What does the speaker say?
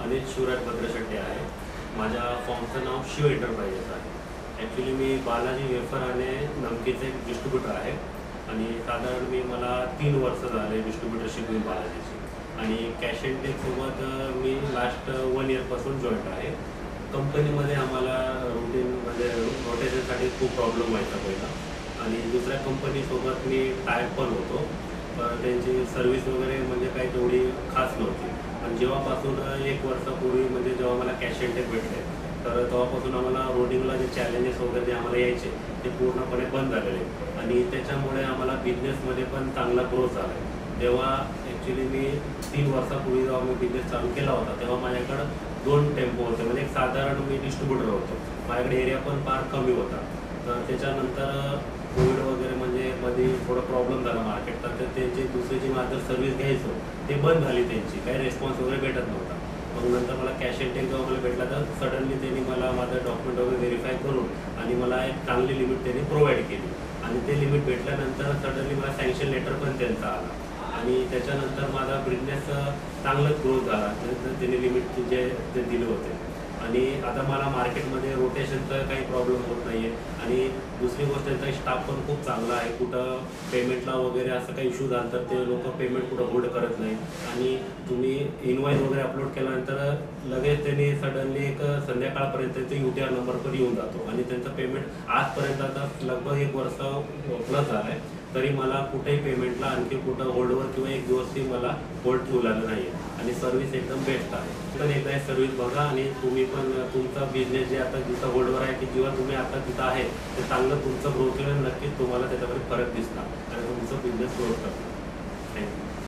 अनिल शिवराज भद्रशेट्टी आहे. माझ्या फॉर्मचं नाव शिव एंटरप्राइजेस आहे. ॲक्च्युली मी बालाजी वेफर आणि नमकीचे एक डिस्ट्रीब्युटर आहे आणि साधारण मला 3 वर्ष झाले डिस्ट्रीब्युटरशिप घेऊन बालाजीची. आणि कॅश अँड टेकसोबत मी लास्ट 1 इयरपासून जॉईंट आहे. कंपनीमध्ये आम्हाला म्हणजे रोटेशनसाठी खूप प्रॉब्लेम व्हायचा पहिला. आणि दुसऱ्या कंपनीसोबत मी टायप पण होतो, पण त्यांची सर्व्हिस वगैरे म्हणजे काही तेवढी खास नव्हती. पण जेव्हापासून 1 वर्षापूर्वी म्हणजे जेव्हा मला कॅश अँड टेक भेटले, तर तेव्हापासून आम्हाला रोडिंगला जे चॅलेंजेस वगैरे जे आम्हाला यायचे ते पूर्णपणे बंद झालेले. आणि त्याच्यामुळे आम्हाला बिझनेसमध्ये पण चांगला ग्रोथ झाला आहे. तेव्हा ॲक्च्युली मी 3 वर्षापूर्वी जेव्हा मी बिझनेस चालू केला होता, तेव्हा माझ्याकडं 2 टेम्पो होते. म्हणजे एक साधारण मी डिस्ट्रीब्युटर होतो. माझ्याकडे एरिया पण फार कमी होता. तर त्याच्यानंतर कोविड वगैरे म्हणजे मध्ये थोडा प्रॉब्लेम झाला मार्केट. तर त्यांची दुसरी जी माझं सर्व्हिस घ्यायचो ते बंद झाली, त्यांची काही रिस्पॉन्स वगैरे भेटत नव्हता. मग नंतर मला कॅश अँड टेक जेव्हा मला भेटला, तर सडनली त्यांनी मला माझं डॉक्युमेंट वगैरे व्हेरीफाय करून आणि मला एक चांगली लिमिट त्यांनी प्रोव्हाइड केली. आणि ते लिमिट भेटल्यानंतर सडनली मला सँक्शन लेटर पण त्यांचा आला आणि त्याच्यानंतर माझा बिझनेस चांगलाच ग्रोथ झाला. त्यांनी लिमिट जे ते दिले होते. आणि आता मला मार्केटमध्ये रोटेशनचा काही प्रॉब्लेम होत नाही आहे. आणि दुसरी गोष्ट त्यांचा स्टाफ पण खूप चांगला आहे. कुठं पेमेंटला वगैरे असं काही इश्यू झाला तर ते लोक पेमेंट कुठं होल्ड करत नाही. आणि तुम्ही इनवॉइस वगैरे अपलोड केल्यानंतर लगेच त्यांनी सडनली एक संध्याकाळपर्यंत त्यांचा UTR नंबर पण येऊन जातो. आणि त्यांचं पेमेंट आजपर्यंत आता लगभग 1 वर्ष प्लस झालं आहे, तरी मला कुठेही पेमेंटला आणखी कुठं होल्डवर किंवा 1 दिवसही मला होल्ड ठेवलेलं नाही आहे. आणि सर्व्हिस एकदम बेस्ट आहे. पण एकदा हे सर्व्हिस बघा आणि तुम्ही पण तुमचा बिझनेस जे आता जिथं होल्डवर आहे की जेव्हा तुम्ही आता तिथं आहे ते चांगलं तुमचं ग्रोथ केलं, नक्कीच तुम्हाला त्याच्यामध्ये फरक दिसणार आणि तुमचं बिझनेस ग्रोथ करणार.